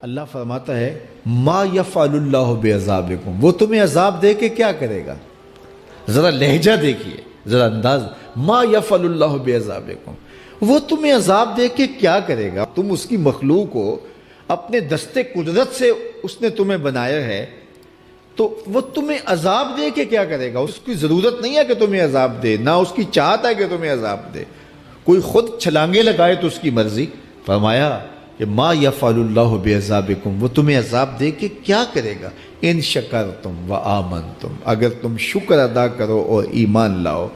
اللہ فرماتا ہے ما یفعل اللہ بعذابکم، وہ تمہیں عذاب دے کے کیا کرے گا؟ ذرا لہجہ دیکھیے، ذرا انداز، ما یفعل اللہ بعذابکم، وہ تمہیں عذاب دے کے کیا کرے گا؟ تم اس کی مخلوق کو اپنے دستے قدرت سے اس نے تمہیں بنایا ہے، تو وہ تمہیں عذاب دے کے کیا کرے گا؟ اس کی ضرورت نہیں ہے کہ تمہیں عذاب دے، نہ اس کی چاہت ہے کہ تمہیں عذاب دے، کوئی خود چھلانگے لگائے تو اس کی مرضی۔ فرمایا کہ ما یفعل اللہ بعذابکم، وہ تمہیں عذاب دے کے کیا کرے گا؟ ان شکرتم وآمنتم، اگر تم شکر ادا کرو اور ایمان لاؤ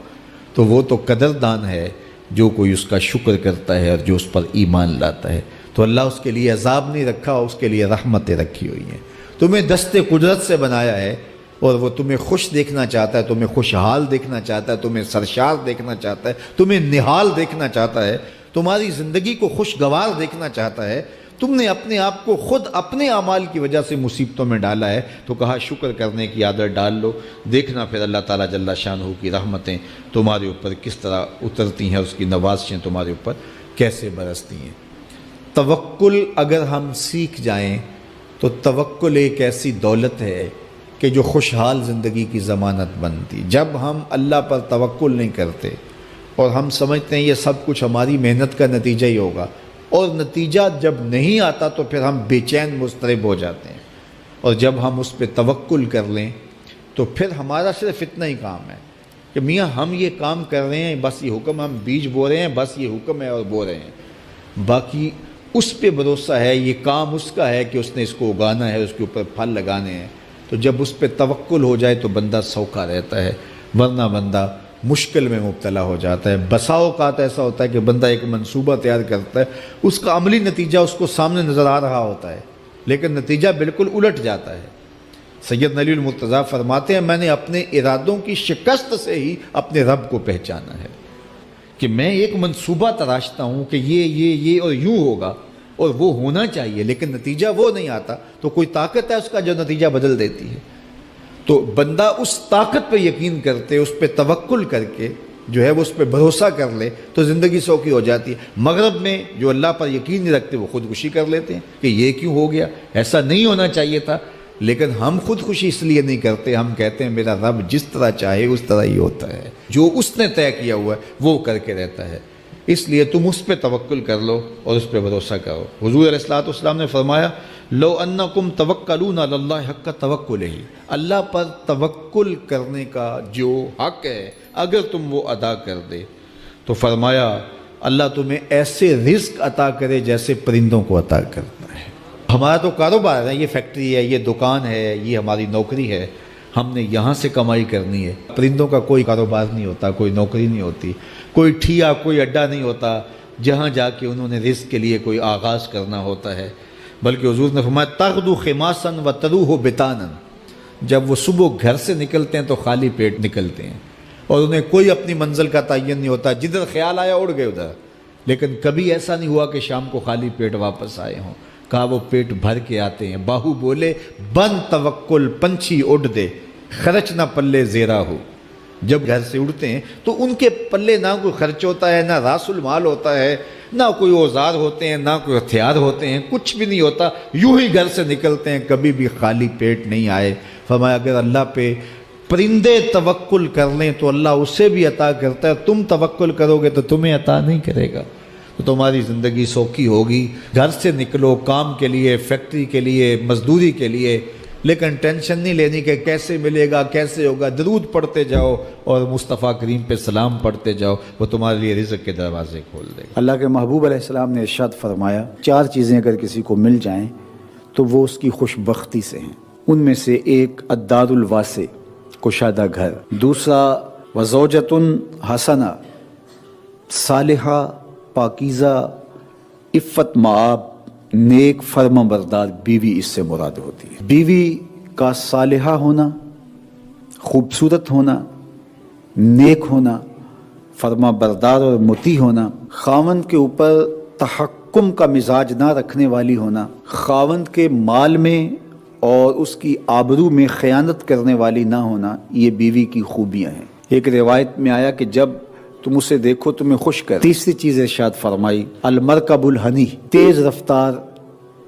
تو وہ تو قدردان ہے جو کوئی اس کا شکر کرتا ہے اور جو اس پر ایمان لاتا ہے۔ تو اللہ اس کے لیے عذاب نہیں رکھا، اس کے لیے رحمتیں رکھی ہوئی ہیں۔ تمہیں دست قدرت سے بنایا ہے اور وہ تمہیں خوش دیکھنا چاہتا ہے، تمہیں خوشحال دیکھنا چاہتا ہے، تمہیں سرشار دیکھنا چاہتا ہے، تمہیں نہال دیکھنا چاہتا ہے، تمہاری زندگی کو خوشگوار دیکھنا چاہتا ہے۔ تم نے اپنے آپ کو خود اپنے اعمال کی وجہ سے مصیبتوں میں ڈالا ہے، تو کہا شکر کرنے کی عادت ڈال لو، دیکھنا پھر اللہ تعالیٰ جل شانہ کی رحمتیں تمہارے اوپر کس طرح اترتی ہیں، اس کی نوازشیں تمہارے اوپر کیسے برستی ہیں۔ توکل اگر ہم سیکھ جائیں تو توکل ایک ایسی دولت ہے کہ جو خوشحال زندگی کی ضمانت بنتی۔ جب ہم اللہ پر توکل نہیں کرتے اور ہم سمجھتے ہیں یہ سب کچھ ہماری محنت کا نتیجہ ہی ہوگا، اور نتیجہ جب نہیں آتا تو پھر ہم بے چین مضطرب ہو جاتے ہیں، اور جب ہم اس پہ توکل کر لیں تو پھر ہمارا صرف اتنا ہی کام ہے کہ میاں ہم یہ کام کر رہے ہیں، بس یہ حکم، ہم بیج بو رہے ہیں، بس یہ حکم ہے اور بو رہے ہیں، باقی اس پہ بھروسہ ہے، یہ کام اس کا ہے کہ اس نے اس کو اگانا ہے، اس کے اوپر پھل لگانے ہیں۔ تو جب اس پہ توکل ہو جائے تو بندہ سوکھا رہتا ہے، ورنہ بندہ مشکل میں مبتلا ہو جاتا ہے۔ بسا اوقات ایسا ہوتا ہے کہ بندہ ایک منصوبہ تیار کرتا ہے، اس کا عملی نتیجہ اس کو سامنے نظر آ رہا ہوتا ہے، لیکن نتیجہ بالکل الٹ جاتا ہے۔ سید علی المرتضیٰ فرماتے ہیں میں نے اپنے ارادوں کی شکست سے ہی اپنے رب کو پہچانا ہے، کہ میں ایک منصوبہ تراشتا ہوں کہ یہ اور یوں ہوگا اور وہ ہونا چاہیے، لیکن نتیجہ وہ نہیں آتا، تو کوئی طاقت ہے اس کا جو نتیجہ بدل دیتی ہے۔ تو بندہ اس طاقت پہ یقین کرتے، اس پہ توکل کر کے جو ہے وہ اس پہ بھروسہ کر لے تو زندگی سوکھی ہو جاتی ہے۔ مغرب میں جو اللہ پر یقین نہیں رکھتے وہ خودکشی کر لیتے ہیں کہ یہ کیوں ہو گیا، ایسا نہیں ہونا چاہیے تھا، لیکن ہم خودکشی اس لیے نہیں کرتے، ہم کہتے ہیں میرا رب جس طرح چاہے اس طرح ہی ہوتا ہے، جو اس نے طے کیا ہوا ہے وہ کر کے رہتا ہے۔ اس لیے تم اس پہ توکل کر لو اور اس پہ بھروسہ کرو۔ حضور علیہ الصلوۃ والسلام نے فرمایا لو انکم توکلون علی اللہ حق توکلہ، اللہ پر توکل کرنے کا جو حق ہے اگر تم وہ ادا کر دے تو فرمایا اللہ تمہیں ایسے رزق عطا کرے جیسے پرندوں کو عطا کرتا ہے۔ ہمارا تو کاروبار ہے، یہ فیکٹری ہے، یہ دکان ہے، یہ ہماری نوکری ہے، ہم نے یہاں سے کمائی کرنی ہے۔ پرندوں کا کوئی کاروبار نہیں ہوتا، کوئی نوکری نہیں ہوتی، کوئی ٹھیا، کوئی اڈا نہیں ہوتا جہاں جا کے انہوں نے رزق کے لیے کوئی آغاز کرنا ہوتا ہے، بلکہ حضور نے فرمایا تغدو خماسا وتروح بطانا، جب وہ صبح گھر سے نکلتے ہیں تو خالی پیٹ نکلتے ہیں اور انہیں کوئی اپنی منزل کا تعین نہیں ہوتا، جدھر خیال آیا اڑ گئے ادھر، لیکن کبھی ایسا نہیں ہوا کہ شام کو خالی پیٹ واپس آئے ہوں، کہا وہ پیٹ بھر کے آتے ہیں۔ باہو بولے بن توکل پنچھی اڑ دے، خرچ نہ پلے زیرا ہو، جب گھر سے اڑتے ہیں تو ان کے پلے نہ کوئی خرچ ہوتا ہے، نہ راس المال ہوتا ہے، نہ کوئی اوزار ہوتے ہیں، نہ کوئی ہتھیار ہوتے ہیں، کچھ بھی نہیں ہوتا، یوں ہی گھر سے نکلتے ہیں، کبھی بھی خالی پیٹ نہیں آئے۔ فرمایا اگر اللہ پہ پرندے توکل کر لیں تو اللہ اسے بھی عطا کرتا ہے، تم توکل کرو گے تو تمہیں عطا نہیں کرے گا، تو تمہاری زندگی سوکھی ہوگی۔ گھر سے نکلو کام کے لیے، فیکٹری کے لیے، مزدوری کے لیے، لیکن ٹینشن نہیں لینی کہ کیسے ملے گا، کیسے ہوگا، درود پڑھتے جاؤ اور مصطفیٰ کریم پہ سلام پڑھتے جاؤ، وہ تمہارے لیے رزق کے دروازے کھول دے گا۔ اللہ کے محبوب علیہ السلام نے ارشاد فرمایا 4 چیزیں اگر کسی کو مل جائیں تو وہ اس کی خوش بختی سے ہیں، ان میں سے ایک الدار الواسع، کشادہ گھر، دوسرا وزوجۃ حسنہ، صالحہ پاکیزہ عفت مآب نیک فرما بردار بیوی، اس سے مراد ہوتی ہے۔ بیوی کا صالحہ ہونا، خوبصورت ہونا، نیک ہونا، فرما بردار اور مطیع ہونا، خاوند کے اوپر تحکم کا مزاج نہ رکھنے والی ہونا، خاوند کے مال میں اور اس کی آبرو میں خیانت کرنے والی نہ ہونا، یہ بیوی کی خوبیاں ہیں۔ ایک روایت میں آیا کہ جب تم اسے دیکھو تمہیں خوش کر۔ تیسری چیز ارشاد فرمائی المرکب الحنی، تیز رفتار